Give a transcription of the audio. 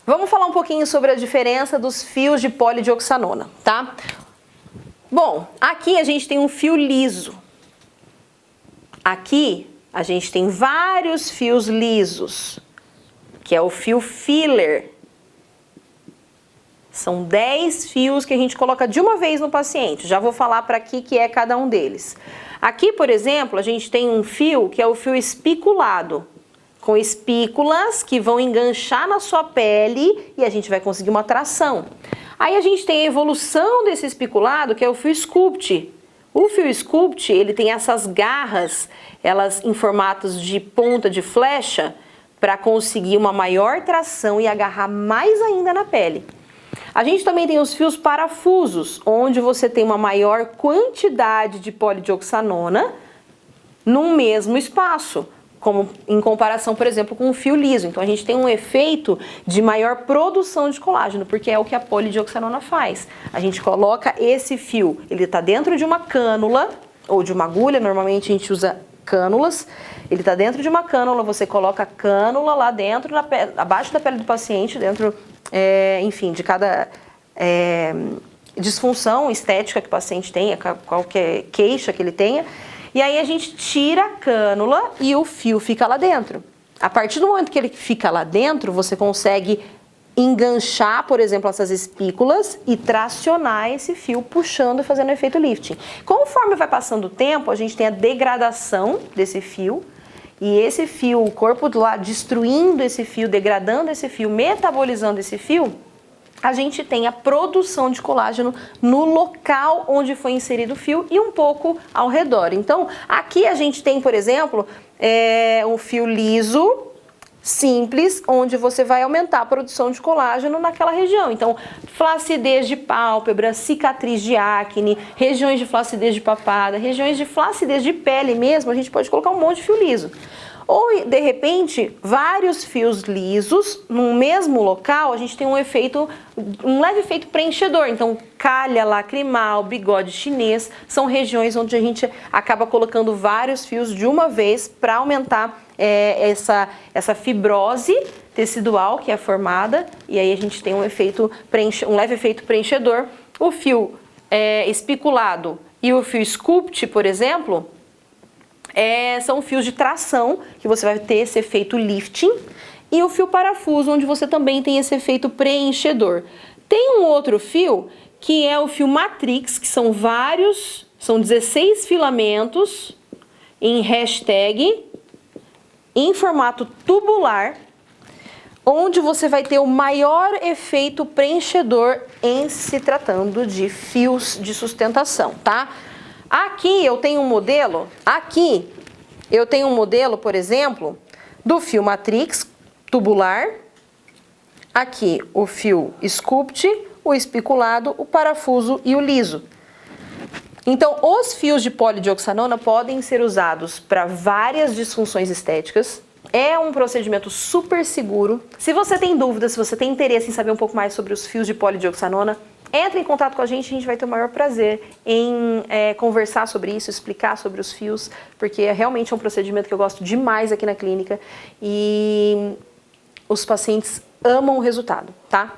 Vamos falar um pouquinho sobre a diferença dos fios de polidioxanona, tá? Bom, aqui a gente tem um fio liso. Aqui a gente tem vários fios lisos, que é o fio filler. São 10 fios que a gente coloca de uma vez no paciente. Já vou falar para que é cada um deles. Aqui, por exemplo, a gente tem um fio que é o fio espiculado, com espículas que vão enganchar na sua pele e a gente vai conseguir uma tração. Aí a gente tem a evolução desse espiculado, que é o fio sculpt. O fio sculpt, ele tem essas garras, elas em formatos de ponta de flecha, para conseguir uma maior tração e agarrar mais ainda na pele. A gente também tem os fios parafusos, onde você tem uma maior quantidade de polidioxanona num mesmo espaço, como em comparação, por exemplo, com o fio liso. Então a gente tem um efeito de maior produção de colágeno, porque é o que a polidioxanona faz. A gente coloca esse fio, ele está dentro de uma cânula ou de uma agulha, normalmente a gente usa cânulas. Ele está dentro de uma cânula, você coloca a cânula lá dentro, abaixo da pele do paciente, dentro, enfim, de cada disfunção estética que o paciente tenha, qualquer queixa que ele tenha. E aí a gente tira a cânula e o fio fica lá dentro. A partir do momento que ele fica lá dentro, você consegue enganchar, por exemplo, essas espículas e tracionar esse fio, puxando e fazendo efeito lifting. Conforme vai passando o tempo, a gente tem a degradação desse fio, e esse fio, o corpo do lado destruindo esse fio, degradando esse fio, metabolizando esse fio, a gente tem a produção de colágeno no local onde foi inserido o fio e um pouco ao redor. Então, aqui a gente tem, por exemplo, um fio liso, simples, onde você vai aumentar a produção de colágeno naquela região. Então, flacidez de pálpebra, cicatriz de acne, regiões de flacidez de papada, regiões de flacidez de pele mesmo, a gente pode colocar um monte de fio liso. Ou, de repente, vários fios lisos no mesmo local, a gente tem um leve efeito preenchedor. Então, calha lacrimal, bigode chinês, são regiões onde a gente acaba colocando vários fios de uma vez para aumentar essa fibrose tecidual que é formada, e aí a gente tem um leve efeito preenchedor. O fio espiculado e o fio sculpt, por exemplo, são fios de tração, que você vai ter esse efeito lifting, e o fio parafuso, onde você também tem esse efeito preenchedor. Tem um outro fio, que é o fio matrix, que são 16 filamentos em hashtag, em formato tubular, onde você vai ter o maior efeito preenchedor em se tratando de fios de sustentação, tá? Aqui eu tenho um modelo, por exemplo, do fio matrix tubular, aqui o fio sculpt, o espiculado, o parafuso e o liso. Então, os fios de polidioxanona podem ser usados para várias disfunções estéticas. É um procedimento super seguro. Se você tem dúvidas, se você tem interesse em saber um pouco mais sobre os fios de polidioxanona, entre em contato com a gente vai ter o maior prazer em conversar sobre isso, explicar sobre os fios, porque realmente é um procedimento que eu gosto demais aqui na clínica e os pacientes amam o resultado, tá?